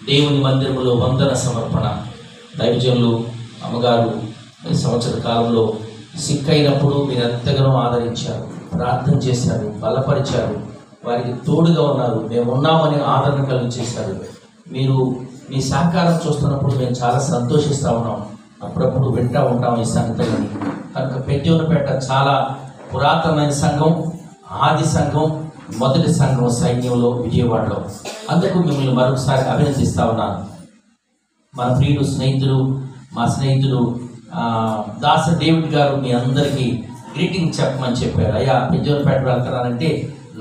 దేవుని మందిరములో వందన సమర్పణ. దైవజనులు అమ్మగారు ఈ సంవత్సర కాలంలో సిక్ అయినప్పుడు మీరు ఎంతగానో ఆదరించారు, ప్రార్థన చేశారు, బలపరిచారు, వారికి తోడుగా ఉన్నారు. మేము ఉన్నామని ఆదరణ కలిగి చేశారు. మీరు మీ సహకారం చూస్తున్నప్పుడు మేము చాలా సంతోషిస్తూ ఉన్నాం. అప్పుడప్పుడు వింటూ ఉంటాం ఈ సంగతులని. కనుక పెద్దివనపేట చాలా పురాతనమైన సంఘం, ఆది సంఘం, మొదటి సంఘం సైన్యంలో విజయవాడలో. అందుకు మిమ్మల్ని మరొకసారి అభినందిస్తూ ఉన్నాను. మన ప్రియుడు స్నేహితుడు, మా స్నేహితుడు దాస డేవిడ్ గారు మీ అందరికీ గ్రీటింగ్ చెప్పమని చెప్పారు. అయ్యా పెద్దివనపేట వెళ్తున్నానంటే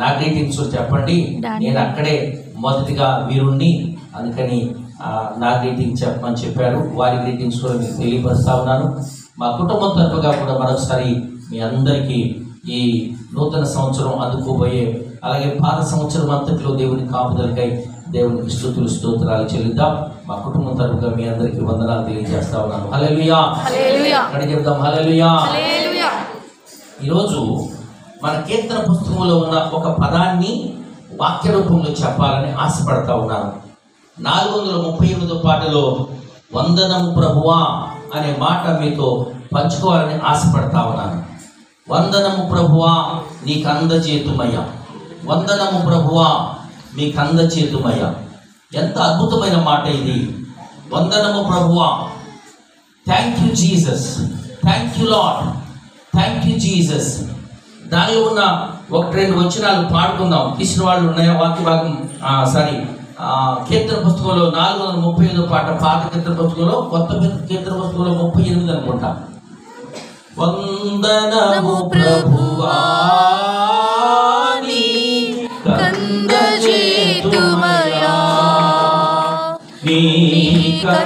నా గ్రీటింగ్స్ చెప్పండి, నేను అక్కడే మొదటిగా వీరుణ్ణి, అందుకని నా గ్రీటింగ్స్ చెప్పమని చెప్పారు. వారి గ్రీటింగ్స్ కూడా మీకు తెలియపరుస్తా ఉన్నాను. మా కుటుంబం తరపుగా కూడా మరొకసారి మీ అందరికీ ఈ నూతన సంవత్సరం అందుకోబోయే, అలాగే పాత సంవత్సరం అంతట్లో దేవుని కాపుదలకై దేవునికి స్తుతులు స్తోత్రాలు చెల్లిద్దాం. మా కుటుంబం తరపుగా మీ అందరికీ వందనాలు తెలియజేస్తా ఉన్నాను. హల్లెలూయా, అక్కడ చెప్దాం హల్లెలూయా. ఈరోజు మన కీర్తన పుస్తకంలో ఉన్న ఒక పదాన్ని వాక్య రూపంలో చెప్పాలని ఆశపడతా ఉన్నాను. 438వ పాటలో వందనము ప్రభువా అనే మాట మీతో పంచుకోవాలని ఆశపడతా ఉన్నాను. వందనము ప్రభువా నీకు అందజేతుమయ్యా, వందనము ప్రభువా మీకు అందజేతుమయ్యా. ఎంత అద్భుతమైన మాట ఇది. వందనము ప్రభువా, thank you Jesus, thank you lord, thank you Jesus. దానిలో ఉన్న 1-2 వచనాలు పాడుకుందాం. తీసిన వాళ్ళు ఉన్నాయా? వాక్య భాగం కీర్తన పుస్తకంలో 435వ పాట పాత కీర్తన పుస్తకంలో, కొత్త కీర్తన పుస్తకంలో 38 అనుకుంటా. వందనము ప్రభువా నీకందజేతుమయా, నీకందజేతుమయా,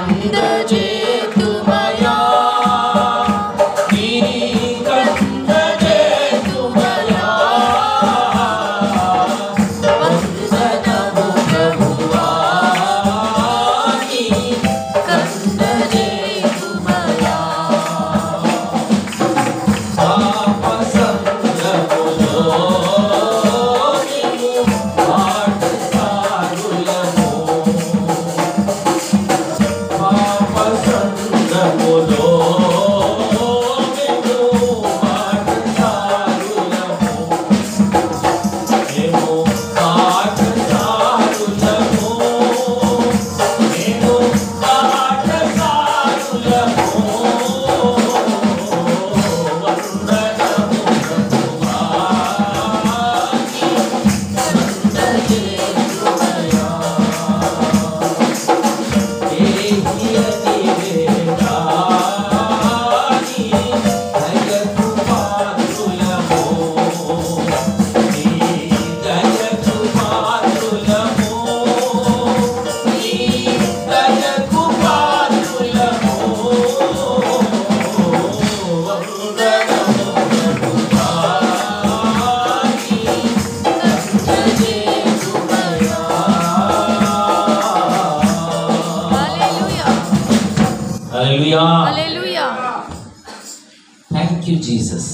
థ్యాంక్ యూ జీసస్.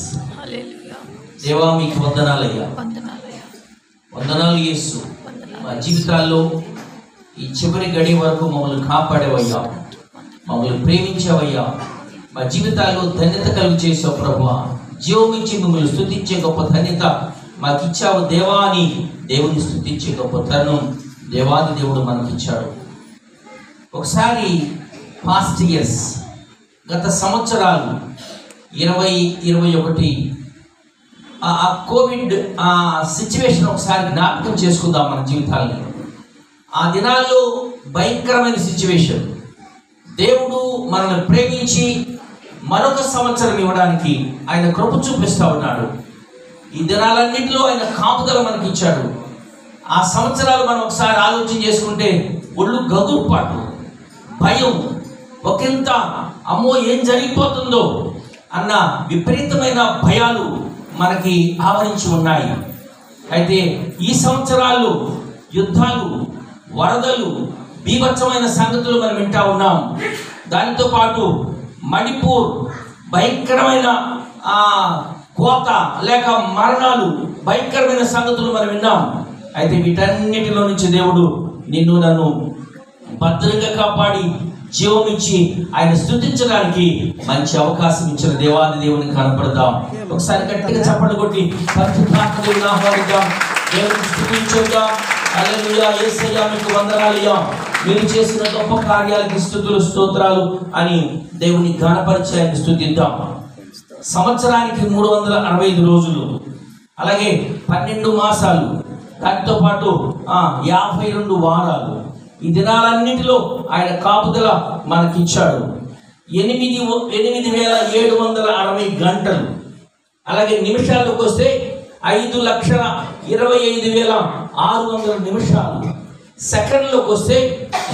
దేవా మీకు వందనాలయ్యా, వందనాలు యేసు. మా జీవితాల్లో ఈ చివరి గడి వరకు మమ్మల్ని కాపాడేవయ్యా, మమ్మల్ని ప్రేమించావయ్యా, మా జీవితాల్లో ధన్యత కలుగు చేసావు ప్రభువా. జీవం ఇచ్చి మిమ్మల్ని స్తుతించే గొప్ప ధన్యత మాకు ఇచ్చావు దేవా అని దేవుని స్తుతించే గొప్ప తరుణం దేవాది దేవుడు మనకిచ్చాడు. ఒకసారి పాస్ట్ ఇయర్స్, గత సంవత్సరాలు 2021 ఆ కోవిడ్ సిచ్యువేషన్ ఒకసారి జ్ఞాపకం చేసుకుందాం మన జీవితాలని. ఆ దినాల్లో భయంకరమైన సిచ్యువేషన్. దేవుడు మనల్ని ప్రేమించి మరొక సంవత్సరం ఇవ్వడానికి ఆయన కృప చూపిస్తూ ఉన్నాడు. ఈ దినాలన్నింటిలో ఆయన కాపుదల మనకి ఇచ్చాడు. ఆ సంవత్సరాలు మనం ఒకసారి ఆలోచన చేసుకుంటే ఒళ్ళు గగుర్పాటు, భయం, ఒకంత అమ్మో ఏం జరిగిపోతుందో అన్న విపరీతమైన భయాలు మనకి ఆవరించి ఉన్నాయి. అయితే ఈ సంవత్సరాల్లో యుద్ధాలు, వరదలు, బీభత్సమైన సంగతులు మనం వింటా ఉన్నాం. దానితో పాటు మణిపూర్ భయంకరమైన కోత లేక మరణాలు, భయంకరమైన సంగతులు మనం విన్నాం. అయితే వీటన్నిటిలో నుంచి దేవుడు నిన్ను నన్ను భద్రంగా కాపాడి జీవం ఇచ్చి ఆయన స్తుతించడానికి మంచి అవకాశం ఇచ్చిన దేవాది దేవుని కనపడదాం. ఒకసారి గట్టిగా చప్పట్లు కొట్టి పరిశుద్ధాత్మ దేవుని ఆహ్వానిద్దాం, దేవుని స్తుతించుదాం. హల్లెలూయా, యేసయ్యా మీకు వందనాలయ్యా, మీరు చేసిన గొప్ప కార్యాలకి స్తుతులు స్తోత్రాలు అని దేవుని ఘనపరిచి ఆయన్ని స్తుతిద్దాం. సంవత్సరానికి 365 రోజులు, అలాగే 12 మాసాలు, దానితో పాటు 52 వారాలు, ఈ దినాలన్నిటిలో ఆయన కాపుదల మనకిచ్చాడు. 8,760 గంటలు, అలాగే నిమిషాల్లోకి వస్తే 5,25,600 నిమిషాలు, సెకండ్లోకి వస్తే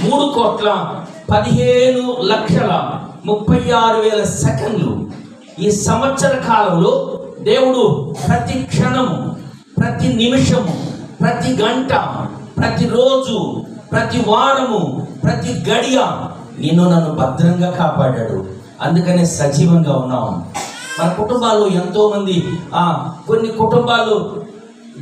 3,15,36,000 సెకండ్లు. ఈ సంవత్సర కాలంలో దేవుడు ప్రతి క్షణము, ప్రతి నిమిషము, ప్రతి గంట, ప్రతి రోజు, ప్రతి వారము, ప్రతి గడియ నిన్ను నన్ను భద్రంగా కాపాడాడు. అందుకనే సజీవంగా ఉన్నాం. మన కుటుంబాల్లో ఎంతో మంది, కొన్ని కుటుంబాలు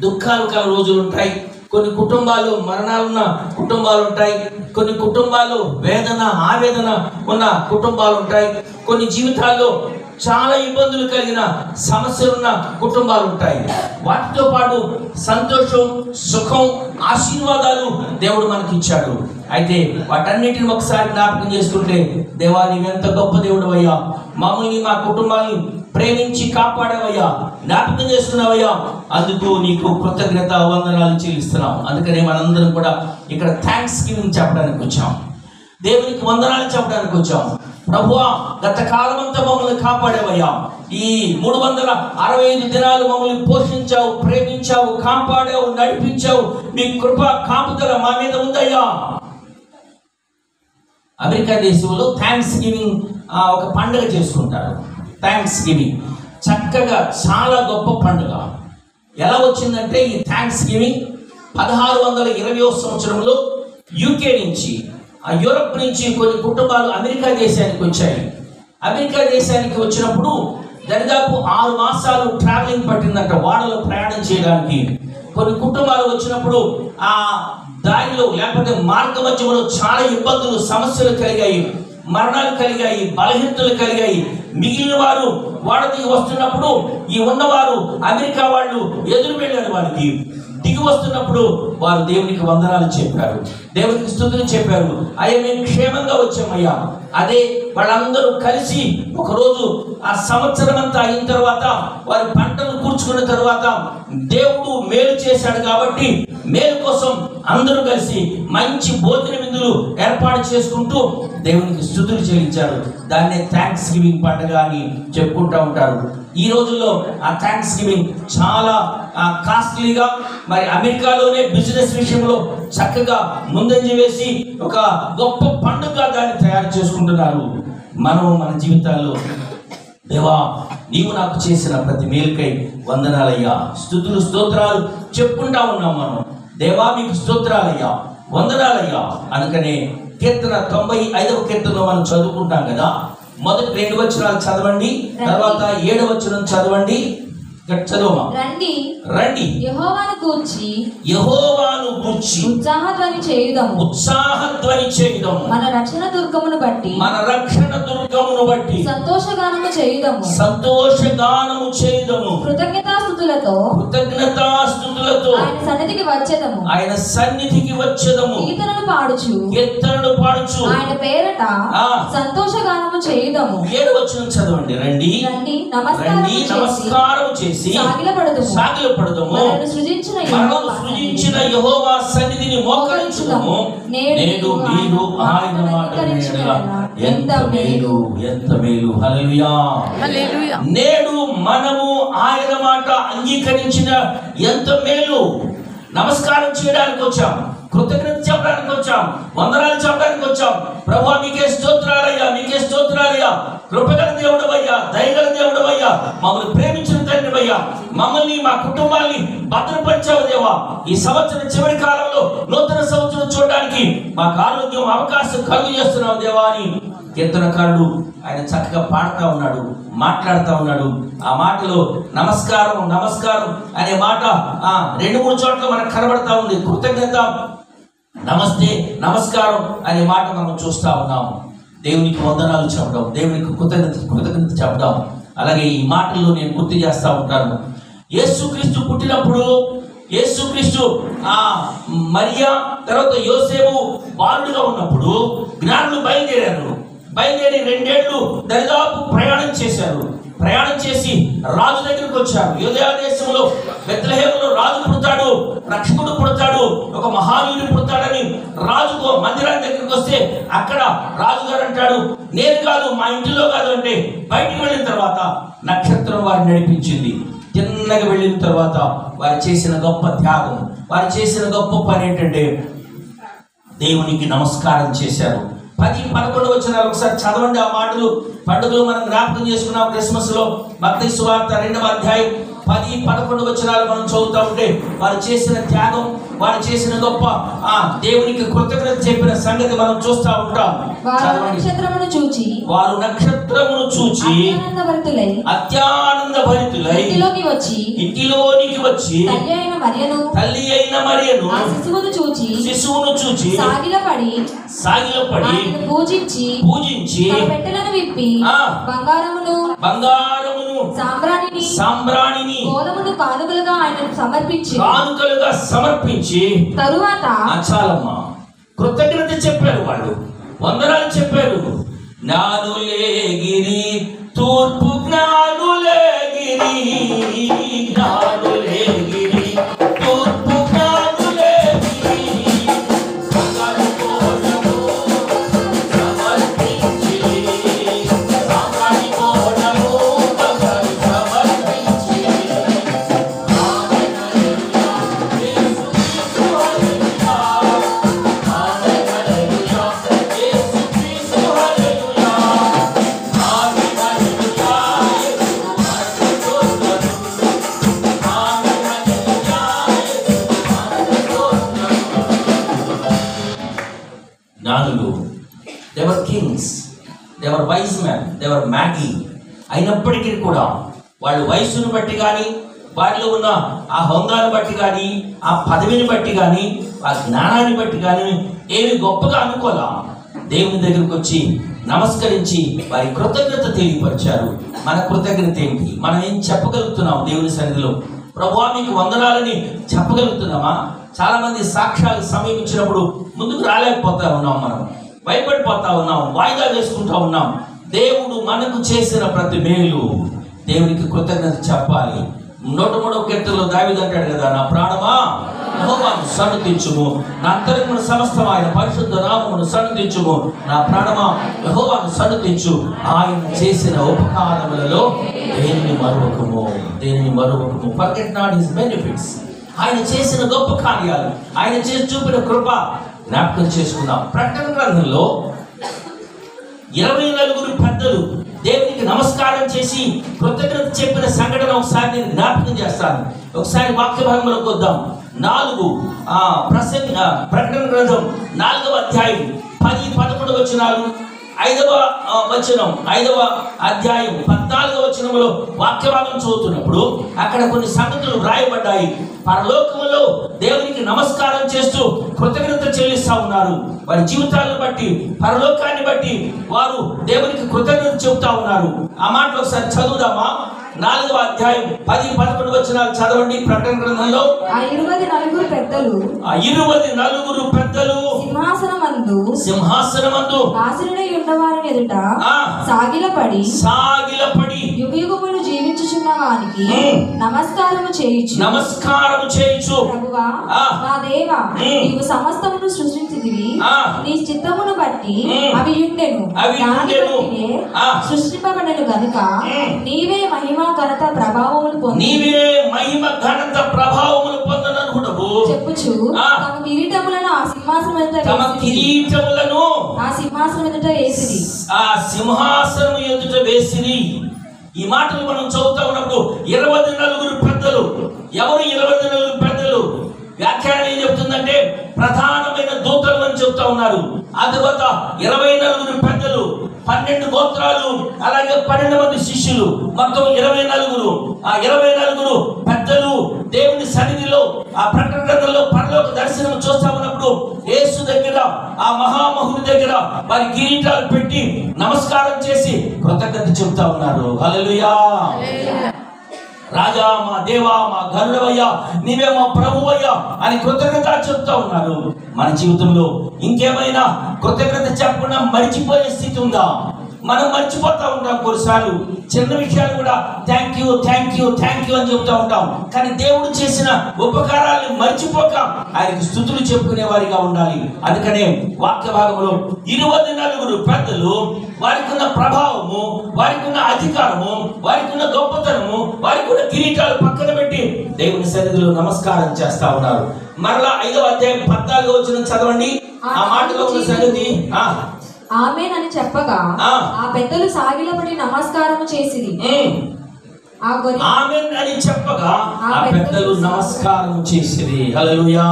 దుఃఖాలు కల రోజులు ఉంటాయి, కొన్ని కుటుంబాలు మరణాలున్న కుటుంబాలు ఉంటాయి, కొన్ని కుటుంబాలు వేదన ఆవేదన ఉన్న కుటుంబాలు ఉంటాయి, కొన్ని జీవితాల్లో చాలా ఇబ్బందులు కలిగిన సమస్యలున్న కుటుంబాలు ఉంటాయి. వాటితో పాటు సంతోషం, సుఖం, ఆశీర్వాదాలు దేవుడు మనకి ఇచ్చాడు. అయితే వాటన్నిటిని ఒకసారి జ్ఞాపకం చేసుకుంటే, దేవా నీవెంత గొప్ప దేవుడు అయ్యా, మమ్మల్ని మా కుటుంబాన్ని ప్రేమించి కాపాడేవయ్యా, జ్ఞాపకం చేసుకున్నావయ్యా, అందుకు నీకు కృతజ్ఞత వందనాలు చెల్లిస్తున్నాం. అందుకనే మనందరం కూడా ఇక్కడ థ్యాంక్స్ గివింగ్ చెప్పడానికి వచ్చాం, దేవునికి వందనాలు చెప్పడానికి వచ్చాం. ప్రభువా, గత కాలమంతా మమ్మల్ని కాపాడేవయ్యా, ఈ 365 దినాలు మమ్మల్ని పోషించావు, ప్రేమించావు, కాపాడావు, నడిపించావు. మీ కృప కాపుదల మా మీద ఉందయ్యా. అమెరికా దేశంలో థ్యాంక్స్ గివింగ్ ఒక పండుగ చేసుకుంటారు. థ్యాంక్స్ గివింగ్ చక్కగా చాలా గొప్ప పండుగ. ఎలా వచ్చిందంటే, ఈ థ్యాంక్స్ గివింగ్ 1620వ సంవత్సరంలో యూకే నుంచి, యూరప్ నుంచి కొన్ని కుటుంబాలు అమెరికా దేశానికి వచ్చాయి. అమెరికా దేశానికి వచ్చినప్పుడు దరిదాపు 6 మాసాలు ట్రావెలింగ్ పట్టిందంట, వాడలో ప్రయాణం చేయడానికి. కొన్ని కుటుంబాలు వచ్చినప్పుడు ఆ దారిలో లేకపోతే మార్గ మధ్యలో చాలా ఇబ్బందులు, సమస్యలు కలిగాయి, మరణాలు కలిగాయి, బలహీనతలు కలిగాయి. మిగిలిన వారు వాడ దిగి వస్తున్నప్పుడు ఈ ఉన్నవారు అమెరికా వాళ్ళు ఎదురు వెళ్ళారు. వారికి దిగి వస్తున్నప్పుడు వారు దేవునికి వందనాలు చెప్పారు, దేవునికి స్తుతులు చెప్పారు. అయ్యా మేము క్షేమంగా వచ్చామయ్యా. అదే వాళ్ళందరూ కలిసి ఒకరోజు ఆ సంవత్సరం అంతా అయిన తర్వాత వారి పంటలు కూర్చుకున్న తర్వాత దేవుడు మేలు చేశాడు కాబట్టి మేలు కోసం అందరూ కలిసి మంచి భోజన విందులు ఏర్పాటు చేసుకుంటూ దేవునికి స్తుతులు చెల్లించారు. దాన్నే థ్యాంక్స్ గివింగ్ పండుగ అని చెప్పుకుంటూ ఉంటారు. ఈ రోజుల్లో ఆ థ్యాంక్స్ గివింగ్ చాలా కాస్ట్లీగా, మరి అమెరికాలోనే బిజినెస్ విషయంలో చక్కగా ముందంజ వేసి ఒక గొప్ప పండుగ దాన్ని తయారు చేసుకుంటున్నారు. మనం మన జీవితాల్లో, దేవా నీవు నాకు చేసిన ప్రతి మేలుకై వందనాలయ్యా, స్తుతులు స్తోత్రాలు చెప్పుకుంటా ఉన్నాం మనం. దేవా మీకు స్తోత్రాలయ్యా, వందనాలయ్యా. అందుకనే కీర్తన 95వ కీర్తనలో మనం చదువుకుంటాం కదా, మొదటి 2 వచనాలు చదవండి, తర్వాత 7వ వచనం చదవండి. చదవమా. రండి రండి యెహోవాను గూర్చి ఉత్సాహధ్వని చేయుదము, ఉత్సాహధ్వని చేయుదము. మన రక్షణ దుర్గమును బట్టి సంతోషగానము చేయుదము. కృతజ్ఞతాస్తుతులతో ఆయన సన్నిధికి వచ్చేదము. కీర్తనలు పాడుచు ఆయన పేరట సంతోషగానము చేయుదము. 7వ వచనం చదవండి. రండి నమస్కారం చేసి సాగిలపడదము. మనలను సృజించిన యెహోవా సన్నిధిని మోకరించుదము. నేడు మీరు ఆయన మాట వినగా ఎంత మేలు, ఎంత మేలు. హల్లెలూయా. నేడు మనము ఆయన మాట అంగీకరించిన ఎంత మేలు. నమస్కారం చేయడానికి వచ్చాం, కృతజ్ఞత చెప్పడానికి వచ్చాం, వందనాలు చెప్పడానికి వచ్చాం. ప్రభువా మీకే స్తోత్రాలయ్యా, మీకే స్తోత్రాలయ్యా. కృపగల దేవుడవయ్యా, దయగల దేవుడవయ్యా, మమ్మల్ని ప్రేమించిన తండ్రివయ్యా, మమ్మల్ని మా కుటుంబాన్ని భద్రపరిచావు దేవా. ఈ సంవత్సరం చివరి కాలంలో నూతన సంవత్సరం చూడడానికి మాకు ఆరోగ్యం, అవకాశం కలుగు చేస్తున్నావు దేవా అని కీర్తనకారుడు ఆయన చక్కగా పాడుతూ ఉన్నాడు, మాట్లాడుతూ ఉన్నాడు. ఆ మాటలో నమస్కారం నమస్కారం అనే మాట 2-3 చోట్ల మనకు కనబడతా ఉంది. కృతజ్ఞత నమస్తే నమస్కారం అనే మాట మనం చూస్తా ఉన్నాము. దేవునికి వందనాలు చెప్పడం, దేవునికి కృతజ్ఞత చెప్పడం. అలాగే ఈ మాటల్లో నేను గుర్తు చేస్తా ఉంటాను. యేసుక్రీస్తు పుట్టినప్పుడు యేసుక్రీస్తు మరియా తర్వాత యోసేపు బాలుడుగా ఉన్నప్పుడు జ్ఞానులు బయలుదేరి 2 ఏళ్ళు దరిదాపు ప్రయాణం చేశారు. ప్రయాణం చేసి రాజు దగ్గరికి వచ్చారు. యూదయ దేశంలో బెత్లెహేములో రాజు పుడతాడు, రక్షకుడు పుడతాడు, ఒక మహావీరుడు పుడతాడని రాజుకు మందిరానికి దగ్గరికి వస్తే అక్కడ రాజుగారు అంటాడు, నేను కాదు, మా ఇంటిలో కాదు అంటే బయటికి వెళ్ళిన తర్వాత నక్షత్రం వారిని నడిపించింది. తిన్నగా వెళ్ళిన తర్వాత వారు చేసిన గొప్ప త్యాగం, వారు చేసిన గొప్ప పని ఏంటంటే దేవునికి నమస్కారం చేశారు. 10-11 వచనాలు ఒకసారి చదవండి. ఆ మాటలు పండుగలు మనం జ్ఞాపకం చేసుకున్నాం. క్రిస్మస్ లో మత్తయి సువార్త 2వ అధ్యాయం 10-11 వచనాలు మనం చదువుతా ఉంటే వారు చేసిన త్యాగం, వారు చేసిన గొప్ప దేవునికి కృతజ్ఞత చెప్పిన సంగతి మనం చూస్తా ఉంటాం. వారు నక్షత్రమును చూచి అత్యానంద భరితులై ఇంటిలోనికి వచ్చి తల్లి అయిన మరియను శిశువును చూచి సాగిలపడి పూజించి పెట్టెలను విప్పి బంగారమును సాంబ్రాణిని గోధుమను కానుకలుగా ఆయనకు సమర్పించి తరువాత చాలమ్మా కృతజ్ఞత చెప్పారు. వాళ్ళు వందనాలు చెప్పారు. జ్ఞానులేగిరి తూర్పు జ్ఞానులేగిరి తూర్పు they were kings, they were wise men, they were magi. అయినప్పటికీ కూడా వాళ్ళు వయసును బట్టి కానీ, వారిలో ఉన్న ఆ హోదాను బట్టి కానీ, ఆ పదవిని బట్టి కానీ, ఆ జ్ఞానాన్ని బట్టి కానీ ఏమి గొప్పగా అనుకోలా. దేవుని దగ్గరికి వచ్చి నమస్కరించి వారి కృతజ్ఞత తెలియపరిచారు. మన కృతజ్ఞత ఏంటి? మనం ఏం చెప్పగలుగుతున్నాం దేవుని సన్నిధిలో? ప్రభువా మీకు వందనాలని చెప్పగలుగుతున్నామా? చాలా మంది సాక్ష్యాలు సమీపించినప్పుడు ముందుకు రాలేకపోతా ఉన్నాం, మనం భయపడిపోతా ఉన్నాం, వాయిదా వేసుకుంటా ఉన్నాం. దేవుడు మనకు చేసిన ప్రతి మేలు దేవునికి కృతజ్ఞత చెప్పాలి. 103వ కీర్తనలో దావీదు అంటాడు కదా, నా ప్రాణమా యెహోవాను సన్నుతించుము, నా అంతరంగమున సమస్తం ఆయన పరిశుద్ధ నామమును సన్నుతించుము, నా ప్రాణమా యెహోవాను సన్నుతించు, ఆయన చేసిన ఉపకారములలో దేనిని మరువకము. Forget not his benefits. ఆయన చేసిన గొప్ప కార్యాలు, ఆయన చేసి చూపిన కృప జ్ఞాపకం చేసుకుందాం. ప్రకటన గ్రంథంలో 24 పెద్దలు దేవునికి నమస్కారం చేసి కృతజ్ఞత చెప్పిన సంఘటన ఒకసారి నేను జ్ఞాపకం చేస్తాను. ఒకసారి వాక్య భాగంలోకి వద్దాం. 4 ప్రకటన గ్రంథం 4వ అధ్యాయం 10-11 వచనాలు, 5వ వచనం 5వ అధ్యాయం 14వ వచనంలో వాక్య భాగం చదువుతున్నప్పుడు అక్కడ కొన్ని సంగతులు రాయబడ్డాయి. పరలోకములో దేవునికి నమస్కారం చేస్తూ కృతజ్ఞత చెల్లిస్తా ఉన్నారు. వారి జీవితాలను బట్టి, పరలోకాన్ని బట్టి వారు దేవునికి కృతజ్ఞత చెబుతా ఉన్నారు. ఆ మాటలు ఒకసారి చదువుదామా? 4వ అధ్యాయం 10-11 వచనాలు చదవండి. ప్రకటన గ్రంథంలో 24 పెద్దలు సింహాసనమందు ఆసీనుడై ఉన్నవారి ఎదుట సాగిలపడి యుగయుగములు జీవించుచున్న వానికి నమస్కారము చేయుచు, ప్రభువా మా దేవా, నీవు సమస్తమును సృష్టించితివి, నీ చిత్తమును బట్టి అవి ఉండెను, సృష్టింపబడెను గనుక నీవే మహిమ ఘనత ప్రభావములు పొందననుకుడవు చెప్పుచు తమ కిరీటములను ఆ సింహాసనం ఎదుట వేసిరి. ఈ మాటలు మనం చదువుతా ఉన్నప్పుడు 24 పెద్దలు. ఎవరు 24 పెద్దలు? వ్యాఖ్యానం ఏం చెప్తుందంటే ప్రధానమైన దూతలు అని చెప్తా ఉన్నారు. ఆ తర్వాత 24 పెద్దలు, 12 గోత్రాలు, అలాగే 12 మంది శిష్యులు, మొత్తం 24. ఆ 24 పెద్దలు దేవుని సన్నిధిలో ఆ ప్రకటన గ్రంథంలో పరలోక దర్శనం చూస్తా ఉన్నప్పుడు యేసు దగ్గర ఆ మహామహుని దగ్గర వారి కిరీటాలు పెట్టి నమస్కారం చేసి కృతజ్ఞత చెబుతా ఉన్నారు. హల్లెలూయా. రాజా, మా దేవా, మా గరుడవయ్యా, నీవే మా ప్రభువయ్యా అని కృతజ్ఞత చెప్తా ఉన్నారు. మన జీవితంలో ఇంకేమైనా కృతజ్ఞత చెప్పకుండా మర్చిపోయే స్థితి ఉందా? మనం మర్చిపోతా ఉంటాం. కొన్నిసార్లు చిన్న విషయాలు కూడా thank you thank you thank you అని చెప్తా ఉంటాం. కానీ దేవుడు చేసిన ఉపకారాలను మర్చిపోక ఆయనకు స్తుతులు చెప్పుకునే వారిగా ఉండాలి. అందుకనే వాక్య భాగంలో 24 పెద్దలు వారికి ఉన్న ప్రభావము, వారికి ఉన్న అధికారము, వారికి ఉన్న గొప్పతనము, వారికి ఉన్న కిరీటాలు పక్కన పెట్టి దేవుని సన్నిధిలో నమస్కారం చేస్తా ఉన్నారు. మరలా 5వ అధ్యాయం 14వ వచనం చదవండి. ఆ మాటలో ఉన్న సంగతి ఆమేన్ అని చెప్పగా ఆ పెద్దలు సాగిలపడి నమస్కారం చేసిరి. ఆమేన్ అని చెప్పగా ఆ పెద్దలు నమస్కారం చేసిరి. హల్లెలూయా.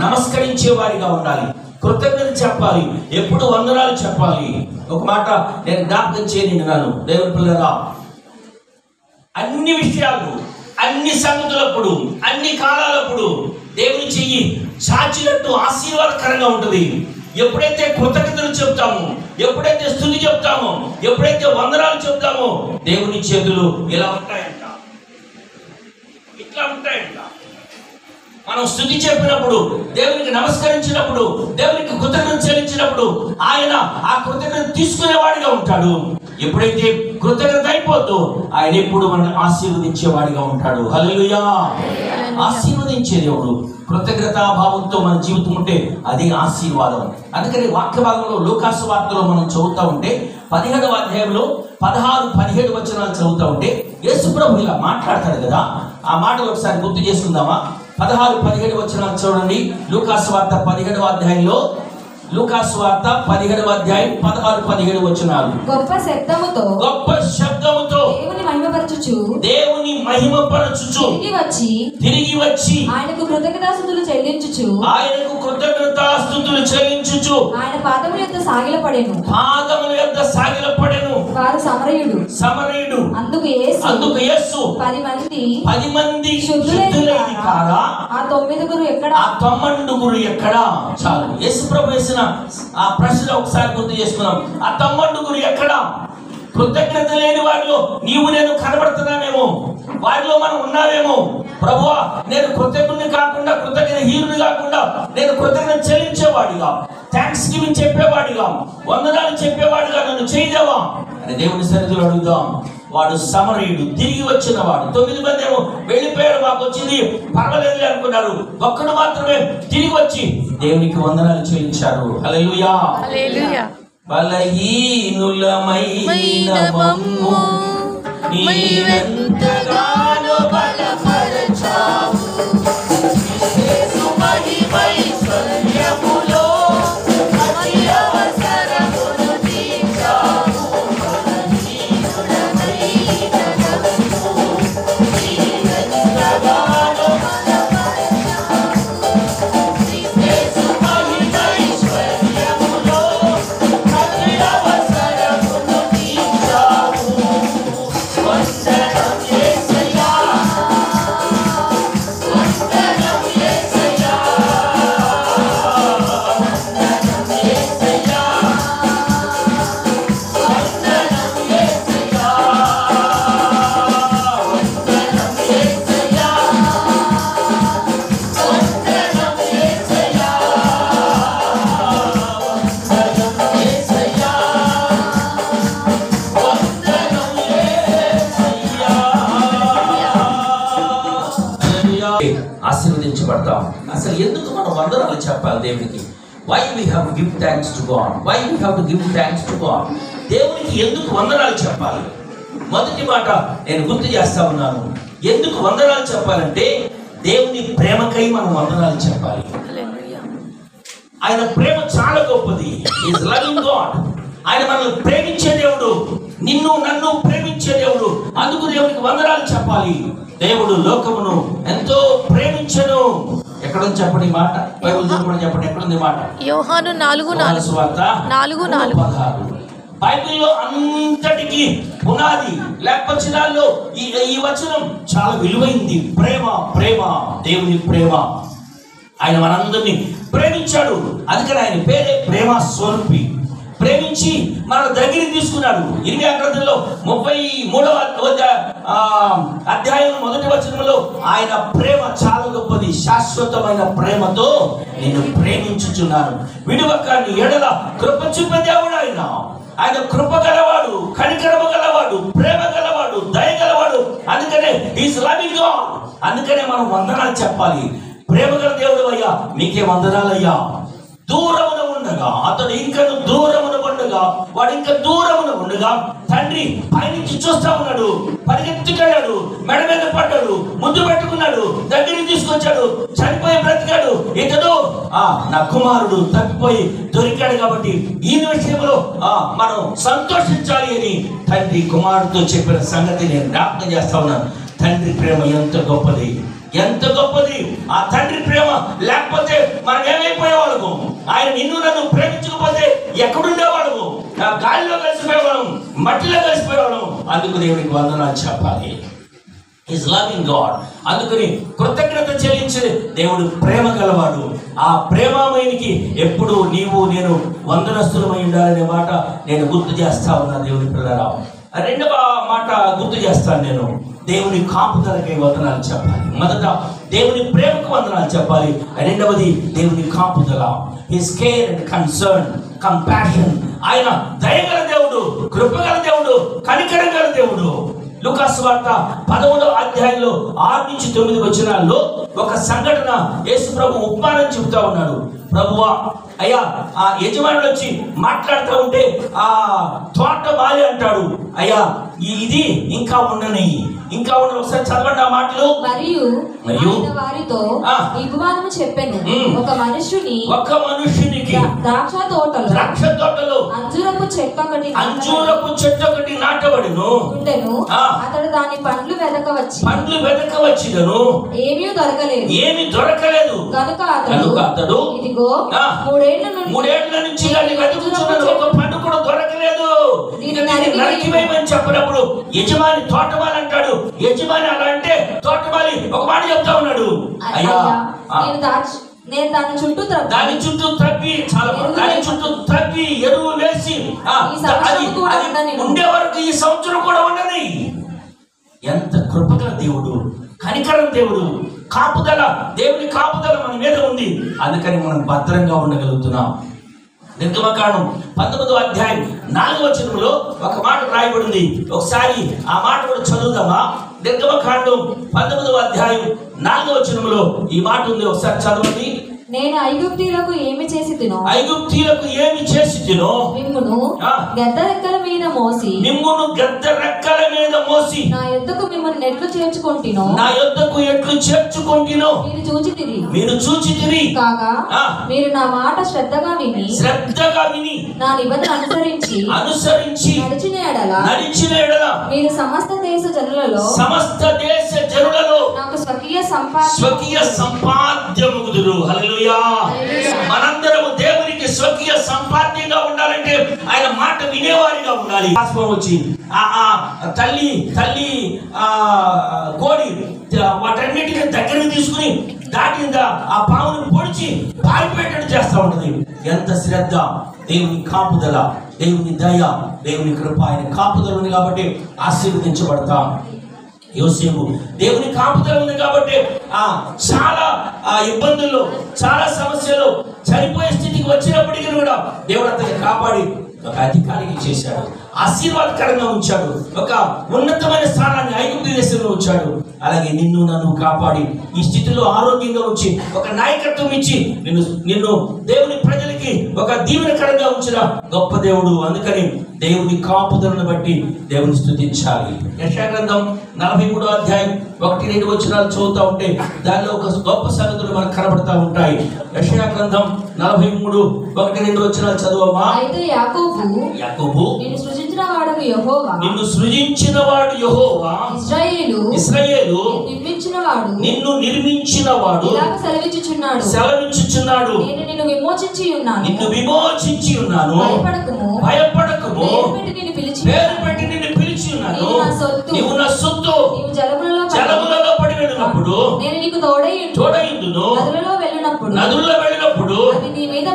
నమస్కరించే వారిగా ఉండాలి. కృతజ్ఞత చెప్పాలి. ఎప్పుడు వందనాలు చెప్పాలి. ఒక మాట నేను జ్ఞాపకం చేయనిన్నాను. దేవుని పిల్లరా, అన్ని విషయాలు, అన్ని సంగతులప్పుడు, అన్ని కాలాలప్పుడు దేవుని చెయ్యి చాచినట్టు ఆశీర్వాదకరంగా ఉంటుంది. ఎప్పుడైతే కృతజ్ఞతలు చెప్తామో, ఎప్పుడైతే స్తుతి చెప్తామో, ఎప్పుడైతే వందనాలు చెప్తామో దేవుని చేతులు ఇలా ఉంటాయంట, ఇట్లా ఉంటాయంట. మనం స్తుతి చెప్పినప్పుడు, దేవునికి నమస్కరించినప్పుడు, దేవునికి కృతజ్ఞత చెల్లించినప్పుడు ఆయన ఆ కృతజ్ఞత తీసుకునేవాడిగా ఉంటాడు. ఎప్పుడైతే కృతజ్ఞత అయిపోద్దో ఆయన ఎప్పుడు మనల్ని ఆశీర్వదించేవాడిగా ఉంటాడు. హల్లెలూయా. ఆశీర్వదించే దేవుడు. కృతజ్ఞతాభావంతో మన జీవితం ఉంటే అది ఆశీర్వాదం. అందుకని వాక్య భాగంలో లూకాసు వార్తలో మనం చదువుతా ఉంటే 17వ అధ్యాయంలో 16-17 వచనాలు చదువుతా ఉంటే యేసు ప్రభు ఇలా మాట్లాడతాడు కదా. ఆ మాటలు ఒకసారి గుర్తు చేసుకుందామా? 16-17 వచనాలు చూడండి. లూకాసు వార్త 17వ అధ్యాయంలో, లూకాసు వార్త 17వ అధ్యాయం 16-17 వచనాలు. గొప్ప శబ్దముతో దేవుని మహిమపరచుచు తిరిగి వచ్చి ఆయనకు కృతజ్ఞతాస్తుతులు చెల్లించుచు ఆయన పాదముల యొద్ద సాగిలపడెను. వారు సమరయుడు. అందుకు యేసు 10 మంది శుద్ధులైన కారా? ఆ 9 ఎక్కడ? చాలు. యేసు ప్రభు వేసిన ఆ ప్రశ్న ఒకసారి గుర్తు చేసుకున్నాం. ఆ 9 ఎక్కడ? కృతజ్ఞత లేని వారిలో నీవు నేను కనబడుతున్నామేమో, వారిలో మనం ఉన్నామేమో. ప్రభువా, నేను కృతజ్ఞుని కాకుండా, కృతజ్ఞత హీనుని కాకుండా, నేను కృతజ్ఞత చెల్లించేవాడిగా, థ్యాంక్స్ గివింగ్ చెప్పేవాడిగా, వందనాలు చెప్పేవాడిగా నన్ను చేయదేవా అని దేవుని సన్నిధిలో అడుగుదాం. వాడు సమరయుడు, తిరిగి వచ్చిన వాడు. 9 మంది ఏమో వెళ్ళిపోయారు, మాకు వచ్చింది పర్వాలేదు అనుకున్నారు. ఒక్కడు మాత్రమే తిరిగి వచ్చి దేవునికి వందనాలు చెల్లించారు. హల్లెలూయా. బలహీనులమైన మమ్ము నీవెంతగానో బలపరచావు. యేసు మహిమైశ్వర్యములో అతి అవసరమును తీర్చావు. బలహీనులమైన మమ్ము నీవెంతగానో బలపరచావు. యేసు మహిమైశ్వర్యములో అతి అవసరమును తీర్చావు. వందనం యేసయ్యా, వందనం యేసయ్యా, వందనం యేసయ్యా, వందనం యేసయ్యా, వందనం యేసయ్యా, వందనం యేసయ్యా, ఆశీర్వదించబడతాం. అసలు ఎందుకు మనం వందనాలు చెప్పాలి దేవునికి? Why we have to give thanks to God? Why we have to give thanks to God? దేవునికి ఎందుకు వందనాలు చెప్పాలి? మొదటి మాట నేను గుర్తు చేస్తా ఉన్నాను. ఎందుకు వందనాలు చెప్పాలంటే దేవుని ప్రేమకై మనం వందనాలు చెప్పాలి. ఆయన ప్రేమ చాలా గొప్పది. Is loving God. ఆయన మనల్ని ప్రేమించే దేవుడు, నిన్ను నన్ను ప్రేమించే దేవుడు. అందుకు దేవునికి వందనాలు చెప్పాలి. దేవుడు లోకమును ఎంతో ప్రేమించెను. ఎక్కడుంది చెప్పండి మాట? బైబిల్ చదవమని చెప్పండి. ఎక్కడుంది మాట? యోహాను 4:4. బైబిల్లో అంతటికి పునాది లేకపోతే ఈ వచనం చాలా విలువైంది. ప్రేమ, ప్రేమ, దేవుని ప్రేమ. ఆయన మనందరినీ ప్రేమించాడు, అందుకని ఆయన పేరే ప్రేమ స్వరూపి. ప్రేమించి మన దగ్గరికి తీసుకున్నాడు. ఇర్మియా గ్రంథంలో 33వ అధ్యాయం 1వ వచనంలో ఆయన ప్రేమ చాలా గొప్పది. శాశ్వతమైన ప్రేమతో నేను ప్రేమించుచున్నాను, విడువక నీ ఎడల కృప చూపే దేవుడు ఆయన. ఆయన కృప గలవాడు, కనికరము గలవాడు, ప్రేమ గలవాడు, దయ గలవాడు. అందుకనే ఈజ్ లవింగ్ గాడ్. అందుకనే మనం వందనాలు చెప్పాలి. ప్రేమ గల దేవుడు అయ్యా, మీకే వందనాలయ్యా. దూరమున ఉండగా అతడు ఇంకను దూరమున ఉండగా, వాడు ఇంకా దూరమున ఉండగా తండ్రి పైనుంచి చూస్తా ఉన్నాడు. పరిగెత్తుకెళ్ళాడు, మెడ మీద పడ్డాడు, ముద్దు పెట్టుకున్నాడు, దగ్గరికి తీసుకొచ్చాడు. చనిపోయి బ్రతికాడు. ఇతడు నా కుమారుడు తప్పిపోయి దొరికాడు కాబట్టి ఈ విషయంలో మనం సంతోషించాలి అని తండ్రి కుమారుడితో చెప్పిన సంగతి నేను జ్ఞాపకం చేస్తా ఉన్నాను. తండ్రి ప్రేమ ఎంత గొప్పది, ఎంత గొప్పది. ఆ తండ్రి ప్రేమ లేకపోతే మనం ఏమైపోయేవాళ్ళము? ఆయన నిన్ను నన్ను ప్రేమించకపోతే ఎక్కడుండేవాళ్ళము? గాలిలో కలిసిపోయేవాళ్ళం, మట్టిలో కలిసిపోయేవాళ్ళం. అందుకు దేవునికి వందనాలు చెప్పాలి. Is loving God. అందుకని కృతజ్ఞత చెల్లించే దేవుడు ప్రేమ గలవాడు. ఆ ప్రేమమయునికి ఎప్పుడు నీవు నేను వందనస్తులమై ఉండాలనే మాట నేను గుర్తు చేస్తా ఉన్నా దేవుని పిల్లరా. రెండవ మాట గుర్తు చేస్తాను నేను. దేవుని కాపుదలకై వందనాలు చెప్పాలి. మొదట దేవుని ప్రేమకు వందనాలు చెప్పాలి. రెండవది దేవుని కాపుదల. His care and concern, compassion. ఆయన దయగల దేవుడు, కృపగల దేవుడు, కనికరం గల దేవుడు. లూకాసు వార్త 10వ అధ్యాయంలో 6 నుంచి 9 వచనాల్లో ఒక సంఘటన యేసు ప్రభు ఉపమానం చెబుతా ఉన్నాడు. ప్రభువా, అయ్యా, ఆ యజమానుడు వచ్చి మాట్లాడుతూ ఉంటే ఆ తోట బాలి అంటాడు, అయ్యా ఇది ఇంకా ఉండని, ఇంకా ఉండని. ఒకసారి చదవండి ఆ మాటలు. మరియు వారితో ఈ ఉపమానము చెప్పెను, ఒక మనుష్యునికి ద్రాక్ష తోటలో అంజూరపు చెట్టు ఒకటి నాటబడిను. అతడు దాని పండ్లు వెదకవచ్చినను ఏమీ దొరకలేదు. కనుక అతడు ఇదిగో 3 ఏళ్ల నుంచి ఒక పండు కూడా దొరకలేదు, నరికివేయమని చెప్పినప్పుడు యజమాని తోటమాలి అంటాడు. యజమాని అలా అంటే తోటమాలి ఒక మాట చెప్తా ఉన్నాడు, అయ్యా నేను దాని చుట్టూ త్రవ్వి ఎరువు వేసి ఉండే వరకు ఈ సంవత్సరం కూడా ఉండని. ఎంత కృపగల దేవుడు, కనికరం దేవుడు, కాపుదల. దేవుని కాపుదల మన మీద ఉంది. అందుకని మనం భద్రంగా ఉండగలుగుతున్నాం. నిర్గమకాండం 19వ అధ్యాయం 4వ వచనంలో ఒక మాట రాయబడింది. ఒకసారి ఆ మాట కూడా చదువుదామా? నిర్గమకాండం 19వ అధ్యాయం 4వ వచనంలో ఈ మాట ఉంది. ఒకసారి చదవండి. నేను ఐగుప్తీయులకు ఏమి చేసి తినో మిమ్మును గద్ద రెక్కల మీద మోసి నా యొద్దకు మిమ్మల్ని ఎట్లు చేర్చుకొంటినో మీరు చూచితిరి. కాగా మీరు నా మాట శ్రద్ధగా విని నా నిబంధన అనుసరించి నడిచిన ఎడల మీరు సమస్త దేశ జనులలో నాకు స్వకీయ సంపాద్యముగుదురు. హల్లెలూయా. మనందరము దేవునికి స్వకీయ సంపాద్యంగా ఉండాలంటే ఆయన మాట వినేవారిగా ఉండాలి. వచ్చి తల్లి కోడి వాటన్నిటిని దగ్గరికి తీసుకుని దాటిందా ఆ పామును పొడిచి పారిపోయేటట్టు చేస్తూ ఉంటుంది. ఎంత శ్రద్ధ! దేవుని కాపుదల, దేవుని దయ, దేవుని కృప, ఆయన కాపుదల ఉంది కాబట్టి ఆశీర్వదించబడతాం. యోసేపు దేవుని కాపుదల ఉంది కాబట్టి చాలా ఇబ్బందుల్లో, చాలా సమస్యలు, చనిపోయే స్థితికి వచ్చినప్పటికీ కూడా దేవుడు అతన్ని కాపాడి ఒక అధికారికి చేశాడు, ఆశీర్వాదకరంగా ఉంచాడు, ఒక ఉన్నతమైన స్థానాన్ని ఐగుప్తు దేశంలో ఉంచాడు. అలాగే నిన్ను నన్ను కాపాడి ఈ స్థితిలో ఆరోగ్యంగా ఉంచి ఒక నాయకత్వం ఇచ్చి నిన్ను దేవుని ప్రజలకి ఒక దీవెనకరంగా ఉంచిన గొప్ప దేవుడు. అందుకని దేవుని కాపుదలను బట్టి దేవుని స్తుతించాలి. యెషయా గ్రంథం 43వ అధ్యాయం 1-2 వచనాలు చదువుతా ఉంటే దానిలో ఒక గొప్ప సంగతులు మనకు కనబడతా ఉంటాయి. యెషయా గ్రంథం 43:1-2 వచనాలు చదువమ్మా. అయితే యాకోబు నిన్ను సృజించిన వాడు యెహోవా, ఇశ్రాయేలు నిన్ను నిర్మించిన వాడు సెలవించుచున్నాడు. నేను నిన్ను విమోచించి ఉన్నాను. భయపడకుము. పేరు పెట్టి నిన్ను పిలిచి ఉన్నాను. నీవు నా సొత్తు. జలములలో పడి వెళ్ళినప్పుడు నేను నీకు తోడైయుండును. నదుల్లో వెళ్ళినప్పుడు నీ మీద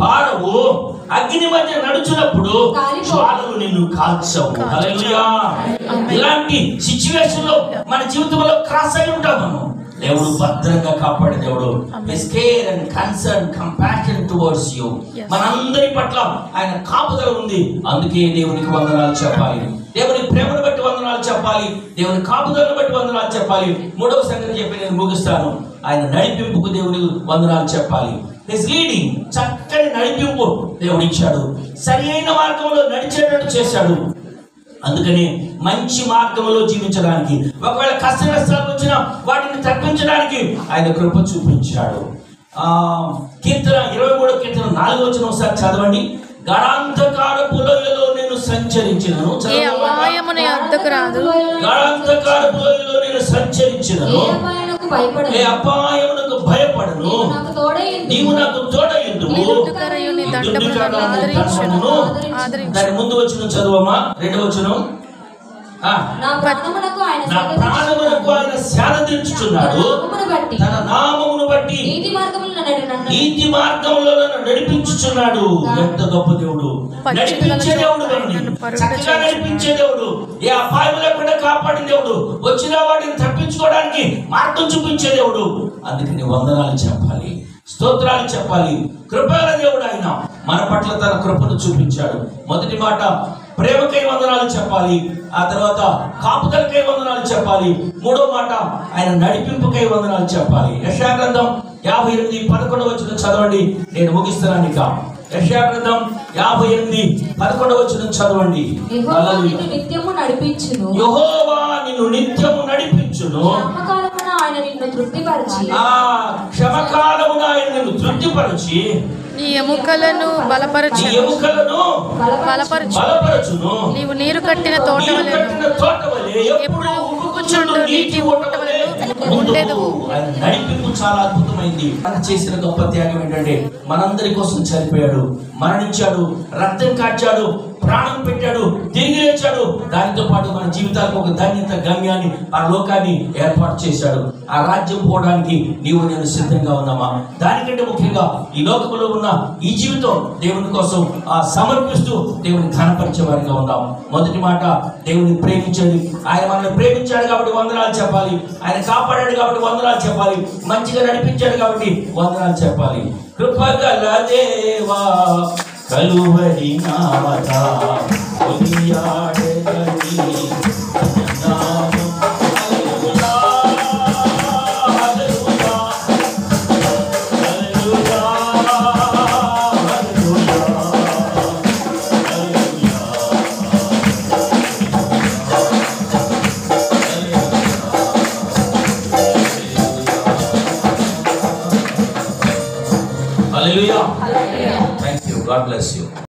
పారవు. అగ్ని మధ్య నడుచున్నప్పుడు జ్వాలలు నిన్ను కాల్చవు. హల్లెలూయా. ఇలాంటి సిచ్యువేషన్ లో మన జీవితంలో క్రాస్ అయి ఉంటాం మనం. దేవుడు భద్రంగా కాపాడే దేవుడు. Care and concern, compassion towards you. మనందరి పట్ల ఆయన కాపుదల ఉంది. అందుకే దేవునికి వందనాలు చెప్పాలి. దేవుని ప్రేమను బట్టి వందనాలు చెప్పాలి. దేవుని కాపుదలను బట్టి వందనాలు చెప్పాలి. మూడవ సంగతి చెప్పి నేను ముగిస్తాను. ఆయన నడిపింపుకు దేవునికి వందనాలు చెప్పాలి. హిస్ లీడింగ్, చక్కని నడిపింపు దేవుడు ఇచ్చాడు. సరి అయిన మార్గంలో నడిచేటట్టు చేశాడు. అందుకని మంచి మార్గంలో జీవించడానికి, ఒకవేళ కష్ట నష్టాలు వచ్చినా వాటిని తప్పించడానికి ఆయన కృప చూపించాడు. కీర్తన 23 కీర్తన 4వ వచనం ఒకసారి చదవండి. గడాంధకారపు లోయలో నేను సంచరించినను. గడాంధకారపు లోయలో నేను సంచరించినను. ఏ అపాయమునకు భయపడను. నీవు నాకు తోడయుందువు. దాని ముందు వచ్చిన చదువమ్మా, 2వ వచనం. నా ప్రాణమునకు ఆయన సేద తీర్చుచున్నాడు. తన నామమును బట్టి నీతి మార్గములో నన్ను నడిపించుచున్నాడు. ఎంత గొప్ప దేవుడు! నడిపించే దేవుడు, చక్కగా నడిపించే దేవుడు, ఏ అపాయం లేకుండా కాపాడే దేవుడు, వచ్చిన వాటిని తప్పించుకోవడానికి మార్గం చూపించే దేవుడు. అందుకని వందనాలు చెప్పాలి, స్తోత్రాలు చెప్పాలి. కృపల దేవుడు ఆయన మన పట్ల తన కృపను చూపించాడు. మొదటి మాట ప్రేమకై వందనాలు చెప్పాలి. ఆ తర్వాత కాపుదలకై వందనాలు చెప్పాలి. మూడో మాట ఆయన నడిపింపుకై వందనాలు చెప్పాలి. యెషయా గ్రంథం 58:11 వచనం చదవండి, నేను ముగిస్తున్నాను. ఇక యెషయా గ్రంథం 58:11 చదవండి. యెహోవా నిన్ను నిత్యము నడిపించును. యెహోవా నిన్ను నిత్యము నడిపించును. క్షమకాలమున ఆయన నిన్ను తృప్తిపరచి, క్షమకాలమున ఆయన నిన్ను తృప్తిపరచి నీ ఎముకలను బలపరచును. నీవు నీరు కట్టిన తోట వలె ఎప్పుడు ఉబ్బుచుండు నీటి ఊట వలె ఉండెదవు. నడిపింపు చాలా అద్భుతమైంది. ఆయన చేసిన గొప్ప త్యాగం ఏంటంటే మనందరి కోసం చనిపోయాడు, మరణించాడు, రక్తం కార్చాడు, ప్రాణం పెట్టాడు, తిరిగి లేచాడు. దానితో పాటు మన జీవితాలకు ఒక ధన్యత, గమ్యాన్ని, ఆ లోకాన్ని ఏర్పాటు చేశాడు. ఆ రాజ్యం పోవడానికి నీవు నేను సిద్ధంగా ఉన్నామా? దానికంటే ముఖ్యంగా ఈ లోకంలో ఉన్న ఈ జీవితం దేవుని కోసం సమర్పిస్తూ దేవుని ఘనపరిచే వారిగా ఉన్నాం. మొదటి మాట దేవుని ప్రేమించండి. ఆయన మనల్ని ప్రేమించాడు కాబట్టి వందనాలు చెప్పాలి. ఆయన కాపాడాడు కాబట్టి వందనాలు చెప్పాలి. మంచిగా నడిపించాడు కాబట్టి వందనాలు చెప్పాలి. కృపగల దేవా కలువరి నామద కొనియాడెదని నామం. హల్లెలూయా, హల్లెలూయా, హల్లెలూయా, హల్లెలూయా. Hallelujah. Thank you. God bless you.